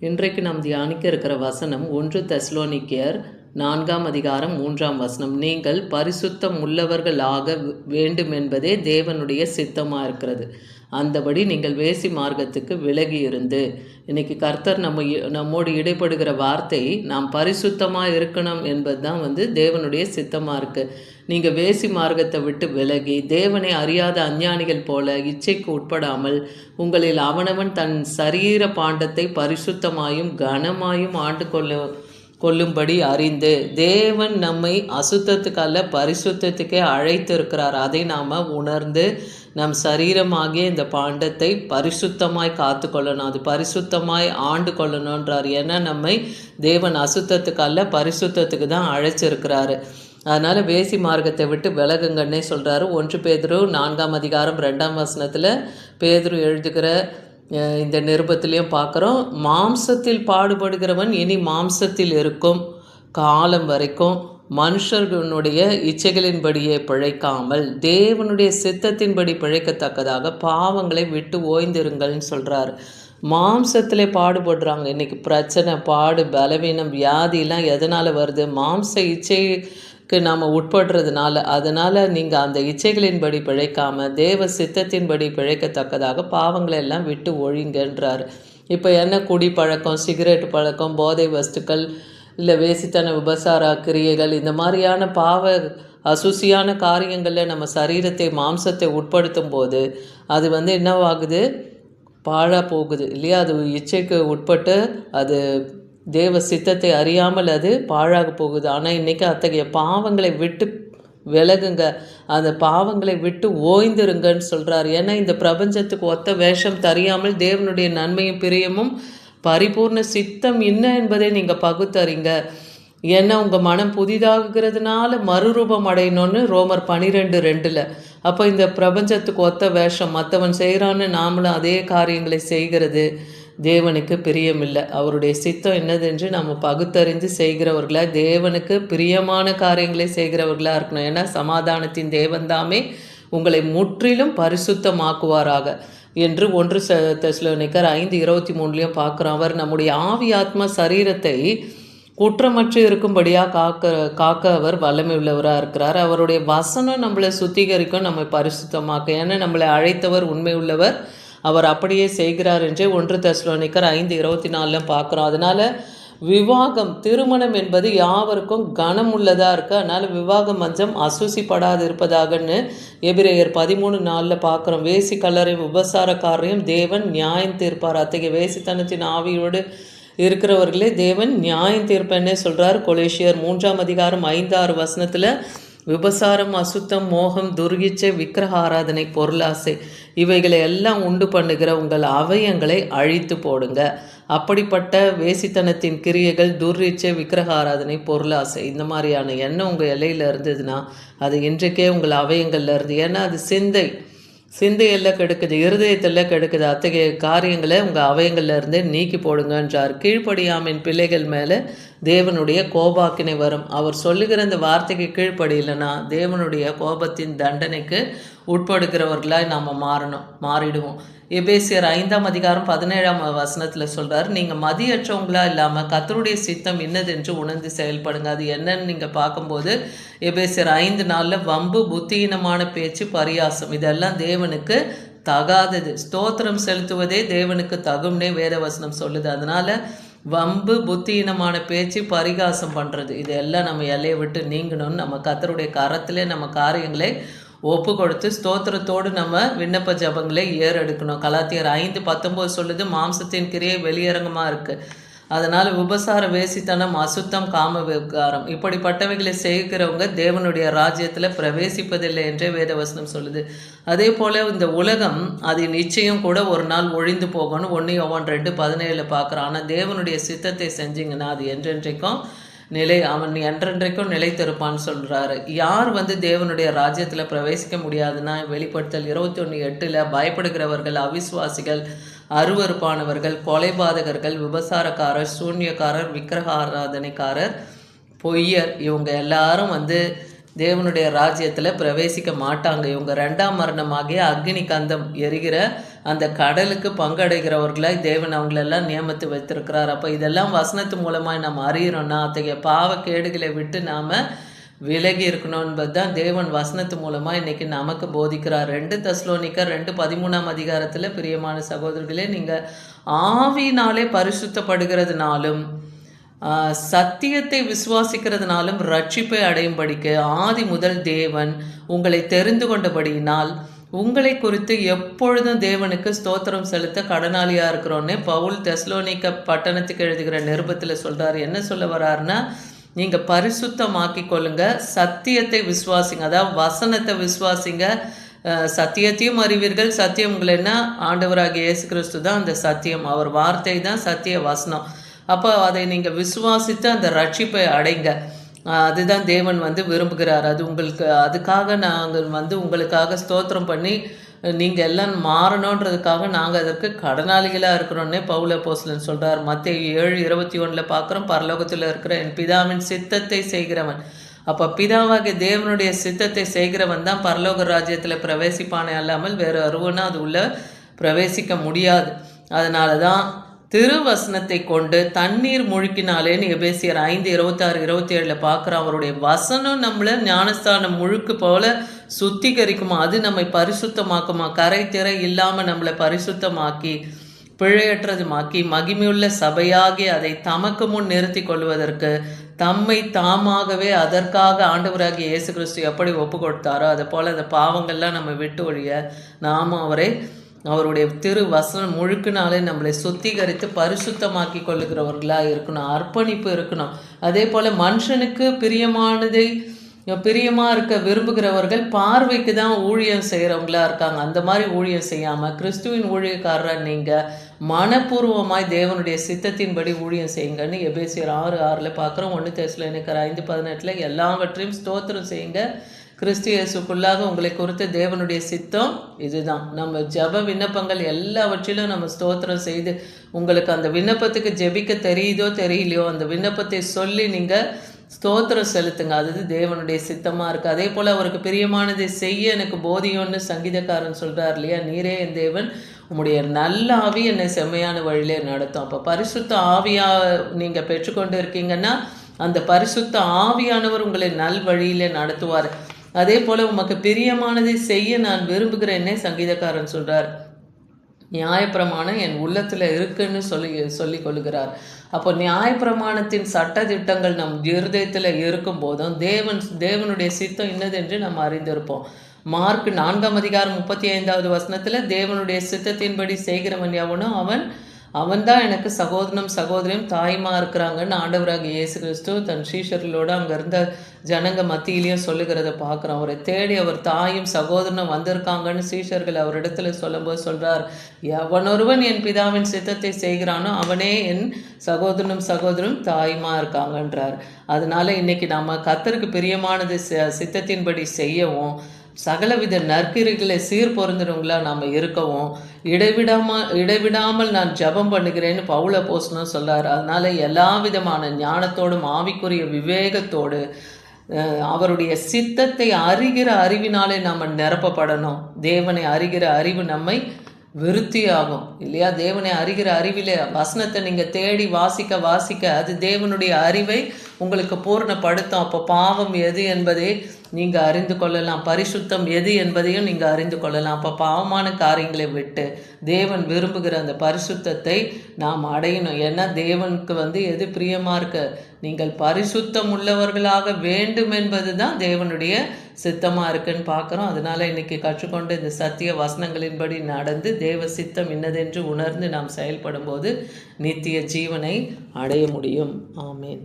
இன்றைக்கு நாம் தியானிக்க இருக்கிற வசனம் 1 தெசலோனிக்கேயர் 4ஆம் அதிகாரம் 3ஆம் வசனம். நீங்கள் பரிசுத்தம் உள்ளவர்களாக வேண்டும் என்பதே தேவனுடைய சித்தமாக இருக்கிறது. அந்தபடி நீங்கள் வேசி மார்க்கத்துக்கு விலகி இருந்து. இன்னைக்கு கர்த்தர் நம்மோடு இடைப்படுகிற வார்த்தை நாம் பரிசுத்தமாக இருக்கணும் என்பது தான் தேவனுடைய சித்தமாக இருக்குது. நீங்கள் வேசி மார்க்கத்தை விட்டு விலகி தேவனை அறியாத அஞ்ஞானிகள் போல இச்சைக்கு உட்படாமல் உங்களில் அவனவன் தன் சரீர பாண்டத்தை பரிசுத்தமாயும் கனமாயும் ஆண்டு கொள்ளும்படி அறிந்து, தேவன் நம்மை அசுத்தத்துக்கு அல்ல பரிசுத்தத்துக்கே அழைத்து இருக்கிறார். அதை நாம் உணர்ந்து நம் சரீரமாகிய இந்த பாண்டத்தை பரிசுத்தமாய் காத்து கொள்ளணும், அது பரிசுத்தமாய் ஆண்டு கொள்ளணுன்றார். ஏன்னா நம்மை தேவன் அசுத்தத்துக்கு அல்ல பரிசுத்தத்துக்கு தான் அழைச்சிருக்கிறாரு. அதனால் வேசி மார்க்கத்தை விட்டு விலகுங்கன்னே சொல்கிறாரு. 1 பேதுரு 4ஆம் அதிகாரம் 2ஆம் வசனத்தில் பேதுரு எழுதுகிற இந்த நிருபத்திலையும் பார்க்குறோம். மாம்சத்தில் பாடுபடுகிறவன் இனி மாம்சத்தில் இருக்கும் காலம் வரைக்கும் மனுஷர்களுடைய இச்சைகளின்படியே பிழைக்காமல் தேவனுடைய சித்தத்தின்படி பிழைக்கத்தக்கதாக பாவங்களை விட்டு ஓய்ந்திருங்கள்னு சொல்கிறார். மாம்சத்திலே பாடுபடுறாங்க. இன்றைக்கி பிரச்சனை, பாடு, பலவீனம், வியாதிலாம் எதனால் வருது? மாம்ச இச்சைக்கு நாம் உட்படுறதுனால. அதனால் நீங்கள் அந்த இச்சைகளின்படி பிழைக்காமல் தேவ சித்தத்தின்படி பிழைக்கத்தக்கதாக பாவங்களை எல்லாம் விட்டு ஒழிங்கன்றார். இப்போ என்ன குடி பழக்கம், சிகரெட் பழக்கம், போதை வஸ்துக்கள், இல்லை வேசித்தன விபசார கிரியைகள், இந்த மாதிரியான பாவ அசுசியான காரியங்களில் நம்ம சரீரத்தை மாம்சத்தை உட்படுத்தும் போது அது என்னவாகுது? பாழாக போகுது இல்லையா? அது இச்சைக்கு உட்பட்டு அது தேவ சித்தத்தை அறியாமல் அது பாழாக போகுது. ஆனால் இன்றைக்கி அத்தகைய பாவங்களை விட்டு விலகுங்க, அந்த பாவங்களை விட்டு ஓய்ந்திருங்கன்னு சொல்கிறார். ஏன்னா இந்த பிரபஞ்சத்துக்கு ஒத்த வேஷம் தெரியாமல் தேவனுடைய நன்மையும் பிரியமும் பரிபூர்ண சித்தம் என்ன என்பதை நீங்கள் பகுத்தறிங்க. ஏன்னா உங்கள் மனம் புதிதாகிறதுனால மறுரூபம் அடையணும்னு ரோமர் 12:2. அப்போ இந்த பிரபஞ்சத்துக்கு ஒத்த வேஷம் மற்றவன் செய்கிறான்னு நாமளும் அதே காரியங்களை செய்கிறது தேவனுக்கு பிரியமில்லை. அவருடைய சித்தம் என்னதென்று நம்ம பகுத்தறிந்து செய்கிறவர்களாக, தேவனுக்கு பிரியமான காரியங்களை செய்கிறவர்களாக இருக்கணும். ஏன்னா சமாதானத்தின் தேவன்தாமே உங்களை முற்றிலும் பரிசுத்தமாக்குவாராக என்று 1 தெசலோனிக்கர் 5:23 பார்க்குறோம். அவர் நம்முடைய ஆவி ஆத்மா சரீரத்தை குற்றமற்று இருக்கும்படியாக காக்க அவர் வல்லமை உள்ளவராக இருக்கிறார். அவருடைய வசனம் நம்மளை சுத்திகரிக்கும், நம்மை பரிசுத்தமாக்க. ஏன்னா நம்மளை அழைத்தவர் உண்மை உள்ளவர், அவர் அப்படியே செய்கிறார் என்றே 1 தெசலோனிக்கர் 5:24 பார்க்குறோம். அதனால் விவாகம், திருமணம் என்பது யாவருக்கும் கனம் உள்ளதாக இருக்குது. அதனால் விவாக மஞ்சம் அசூசிப்படாது இருப்பதாகன்னு எபிரேயர் 13:4 பார்க்குறோம். வேசி கல்லறையும் உபசாரக்காரையும் தேவன் நியாயம் தீர்ப்பார். அத்தகைய வேசித்தனத்தின் ஆவியோடு இருக்கிறவர்களே தேவன் நியாயம் தீர்ப்பன்னே சொல்கிறார். கொலேசியர் 3ஆம் அதிகாரம் 5-6 வசனத்தில் விபசாரம், அசுத்தம், மோகம், துர்கிச்சை, விக்கிரக ஆராதனை, பொருளாசை இவைகளை எல்லாம் உண்டு பண்ணுகிற உங்கள் அவயங்களை அழித்து போடுங்க. அப்படிப்பட்ட வேசித்தனத்தின் கிரியைகள், துர்ரிச்சை, விக்கிரக ஆராதனை, பொருளாசை, இந்த மாதிரியான எண்ணம் உங்கள் எல்லையில் இருந்ததுன்னா அது இன்றைக்கே உங்கள் அவயங்களில் இருந்து. ஏன்னா அது சிந்தையெல்லாம் கெடுக்குது, இருதயத்தெல்லாம் கெடுக்குது. அத்தகைய காரியங்களை உங்கள் அவயங்களில் இருந்தே நீக்கி போடுங்கன்றார். கீழ்ப்படியாமின் பிள்ளைகள் மேலே தேவனுடைய கோபாக்கினை வரும். அவர் சொல்லுகிற இந்த வார்த்தைக்கு கீழ்ப்படியில்லைன்னா தேவனுடைய கோபத்தின் தண்டனைக்கு உட்படுகிறவர்களாக நாம் மாறிடுவோம். எபேசியர் 5ஆம் அதிகாரம் 17ஆம் வசனத்தில் சொல்கிறார், நீங்கள் மதியற்றவங்களா இல்லாமல் கர்த்தருடைய சித்தம் இன்னதென்று உணர்ந்து செயல்படுங்க. அது என்னன்னு நீங்கள் பார்க்கும்போது எபேசியர் 5:4 வம்பு, புத்தியீனமான பேச்சு, பரியாசம் இதெல்லாம் தேவனுக்கு தகாதது. ஸ்தோத்திரம் செலுத்துவதே தேவனுக்கு தகும்னே வேதவசனம் சொல்லுது. அதனால் வம்பு, புத்தியீனமான பேச்சு, பரிகாசம் பண்ணுறது இதெல்லாம் நம்ம எல்லையை விட்டு நீங்கணும்னு நம்ம கர்த்தருடைய கரத்திலே நம்ம காரியங்களை ஒப்பு கொடுத்து ஸ்தோத்திரத்தோடு நம்ம விண்ணப்ப ஜபங்களை ஏறெடுக்கணும். கலாத்தியர் 5:19 சொல்லுது, மாம்சத்தின் கிரியை வெளியரங்கமாக இருக்குது. அதனால் விபசார, வேசித்தனம், அசுத்தம், காம விகாரம் இப்படிப்பட்டவைகளை செய்கிறவங்க தேவனுடைய ராஜ்யத்தில் பிரவேசிப்பதில்லை என்றே வேதவசனம் சொல்லுது. அதே போல் இந்த உலகம் அது நிச்சயம் கூட ஒரு நாள் ஒழிந்து போகணும். 1 யோவான் 2:17 பார்க்குறோம். ஆனால் தேவனுடைய சித்தத்தை செஞ்சிங்கன்னா அது என்றென்றைக்கும் அவன் என்றென்றைக்கும் நிலைத்திருப்பான்னு சொல்கிறாரு. யார் தேவனுடைய ராஜ்யத்தில் பிரவேசிக்க முடியாதுன்னா வெளிப்படுத்தல் 21:8 பயப்படுகிறவர்கள், அவிசுவாசிகள், அருவருப்பானவர்கள், கொலைபாதகர்கள், விபசாரக்காரர், சூன்யக்காரர், விக்கிரக ஆராதனைக்காரர், பொய்யர் இவங்க எல்லாரும் தேவனுடைய ராஜ்யத்தில் பிரவேசிக்க மாட்டாங்க. இவங்க 2ஆம் மரணமாகிய அக்னி கந்தம் எரிகிற அந்த கடலுக்கு பங்கடைகிறவர்களாய் தேவன் அவங்களெல்லாம் நியமித்து வைத்திருக்கிறார். அப்போ இதெல்லாம் வசனத்து மூலமாக நம்ம அறிகிறோன்னா அத்தகைய பாவக்கேடுகளை விட்டு நாம் விலகி இருக்கணும் என்பது தான் தேவன் வசனத்து மூலமாக இன்றைக்கி நமக்கு போதிக்கிறார். 2 தெசலோனிக்கர் 2:13 அதிகாரத்தில், பிரியமான சகோதரர்களே, நீங்கள் ஆவியினாலே பரிசுத்தப்படுகிறதுனாலும் சத்தியத்தை விசுவாசிக்கிறதுனாலும் ரட்சிப்பை அடையும்படிக்கு ஆதி முதல் தேவன் உங்களை தெரிந்து கொண்டபடியினால் உங்களை குறித்து எப்பொழுதும் தேவனுக்கு ஸ்தோத்திரம் செலுத்த கடனாளியாக இருக்கிறோன்னே பவுல் தெசலோனிக்க பட்டணத்துக்கு எழுதுகிற நிருபத்தில் சொல்கிறார். என்ன சொல்ல வர்றாருன்னா, நீங்கள் பரிசுத்தமாக்கி கொள்ளுங்க, சத்தியத்தை விசுவாசிங்க, அதாவது வசனத்தை விசுவாசிங்க, சத்தியத்தையும் அறிவீர்கள், சத்தியம் உங்களை என்ன, ஆண்டவராகிய இயேசு கிறிஸ்து தான் அந்த சத்தியம், அவர் வார்த்தை தான் சத்திய வசனம். அப்போ அதை நீங்கள் விசுவாசித்து அந்த ரட்சிப்பை அடைங்க. அதுதான் தேவன் விரும்புகிறார். அது உங்களுக்கு, அதுக்காக நாங்கள் உங்களுக்காக ஸ்தோத்திரம் பண்ணி நீங்கள் எல்லாம் மாறணுன்றதுக்காக நாங்கள் அதற்கு கடனாளிகளாக இருக்கிறோன்னே பவுல் அப்போஸ்தலன் சொல்கிறார். மத்தேயு 7:21 பார்க்குறோம், பரலோகத்தில் இருக்கிற என் பிதாவின் சித்தத்தை செய்கிறவன். அப்போ பிதாவாகிய தேவனுடைய சித்தத்தை செய்கிறவன் தான் பரலோக ராஜ்யத்தில் பிரவேசிப்பானே அல்லாமல் வேறு ஒருவனா அது உள்ள பிரவேசிக்க முடியாது. அதனால தான் திருவசனத்தை கொண்டு தண்ணீர் முழுக்கினாலேன்னு எபேசியர் 5:26-27 பார்க்குறோம். அவருடைய வசனம் நம்மளை ஞானஸ்தானம் முழுக்கு போல சுத்திகரிக்குமா, அது நம்மை பரிசுத்தமாக்குமா, கரை திரை இல்லாமல் நம்மளை பரிசுத்தமாக்கி பிழையற்றதுமாக்கி மகிமையுள்ள சபையாகி அதை தமக்கு முன் நிறுத்தி கொள்வதற்கு தம்மை தாமாகவே அதற்காக ஆண்டவராகிய இயேசு கிறிஸ்து எப்படி ஒப்பு கொடுத்தாரோ அதை போல் அந்த பாவங்கள்லாம் நம்ம விட்டு ஒழிய நாம் அவருடைய திரு வசனம் முழுக்கினாலே நம்மளை சுத்திகரித்து பரிசுத்தமாக்கி கொள்ளுகிறவர்களாக இருக்கணும், அர்ப்பணிப்பு இருக்கணும். அதே போல் மனுஷனுக்கு பிரியமாக இருக்க விரும்புகிறவர்கள் பார்வைக்கு தான் ஊழியம் செய்கிறவங்களா இருக்காங்க. அந்த மாதிரி ஊழியம் செய்யாமல் கிறிஸ்துவின் ஊழியக்காரராக நீங்கள் மனப்பூர்வமாய் தேவனுடைய சித்தத்தின்படி ஊழியம் செய்யுங்கன்னு எபேசியர் 6:6 பார்க்குறோம். 1 தெசலோனிக்கர் 5:18 எல்லாவற்றையும் ஸ்தோத்திரம் செய்யுங்க, கிறிஸ்து இயேசுக்குள்ளாக உங்களை குறித்து தேவனுடைய சித்தம் இதுதான். நம்ம ஜெப விண்ணப்பங்கள் எல்லாவற்றிலும் நம்ம ஸ்தோத்திரம் செய்து, உங்களுக்கு அந்த விண்ணப்பத்துக்கு ஜெபிக்க தெரியுதோ தெரியலையோ அந்த விண்ணப்பத்தை சொல்லி நீங்கள் ஸ்தோத்திரம் செலுத்துங்க, அது தேவனுடைய சித்தமாக இருக்குது. அதே போல் அவருக்கு பிரியமானதை செய்ய எனக்கு போதியோன்னு சங்கீதக்காரன் சொல்கிறார் இல்லையா, நீரே என் தேவன், உம்முடைய நல்ல ஆவி என்னை செம்மையான வழியிலே நடத்தும். அப்போ பரிசுத்த ஆவியாக நீங்கள் பெற்றுக்கொண்டு இருக்கீங்கன்னா அந்த பரிசுத்த ஆவியானவர் உங்களை நல் வழியிலே நடத்துவார். அதே போல் உமக்கு பிரியமானதை செய்ய நான் விரும்புகிறேன்னே சங்கீதக்காரன் சொல்கிறார். நியாயப்பிரமாணம் என் உள்ளத்தில் இருக்குன்னு சொல்லி கொள்கிறார். அப்போ நியாயப்பிரமாணத்தின் சட்ட திட்டங்கள் நம் இருதயத்தில் இருக்கும் போதும் தேவனுடைய சித்தம் இன்னதென்று நம்ம அறிந்திருப்போம். மார்க் 4:35 தேவனுடைய சித்தத்தின்படி செய்கிறவன் எவனோ அவன் தான் எனக்கு சகோதரியும் தாயுமா இருக்கிறாங்கன்னு ஆண்டவராகிய இயேசு கிறிஸ்து தன் சீஷர்களோடு அங்கே இருந்த ஜனங்க மத்தியிலையும் சொல்லுகிறத பார்க்குறோம். அவரை தேடி அவர் தாயும் சகோதரனும் வந்திருக்காங்கன்னு சீஷர்கள் அவரிடத்துல சொல்லும்போது சொல்கிறார், எவனொருவன் என் பிதாவின் சித்தத்தை செய்கிறானோ அவனே என் சகோதரனும் தாயுமா இருக்காங்கன்றார். அதனால இன்னைக்கு நம்ம கர்த்தருக்கு பிரியமானது சித்தத்தின்படி செய்யவும் சகலவித நற்கிரிகளை சீர்பொருந்தினவங்களா நாம் இருக்கவும் இடைவிடாமல் நான் ஜபம் பண்ணுகிறேன்னு பவுல் அப்போஸ்தலன் சொல்றார். அதனால எல்லா விதமான ஞானத்தோடும் ஆவிக்குரிய விவேகத்தோடு அவருடைய சித்தத்தை அறிகிற அறிவினாலே நாம் நிரப்பப்படணும். தேவனை அறிகிற அறிவு நம்மை விருத்தியாகும் இல்லையா? தேவனை அறிகிற அறிவிலே வசனத்தை நீங்கள் தேடி வாசிக்க அது தேவனுடைய அறிவை உங்களுக்கு பூர்ணப்படுத்தும். அப்போ பாவம் எது என்பதை நீங்கள் அறிந்து கொள்ளலாம், பரிசுத்தம் எது என்பதையும் நீங்கள் அறிந்து கொள்ளலாம். அப்போ பாவமான காரியங்களை விட்டு தேவன் விரும்புகிற அந்த பரிசுத்தத்தை நாம் அடையணும். ஏன்னா தேவனுக்கு எது பிரியமாக இருக்கு, நீங்கள் பரிசுத்தம் உள்ளவர்களாக வேண்டும் என்பது தான் தேவனுடைய சித்தமாக இருக்குன்னு பார்க்குறோம். அதனால் இன்றைக்கி கற்றுக்கொண்டு இந்த சத்திய வசனங்களின்படி நடந்து தேவ சித்தம் இன்னதென்று உணர்ந்து நாம் செயல்படும் போது நித்திய ஜீவனை அடைய முடியும். ஆமேன்.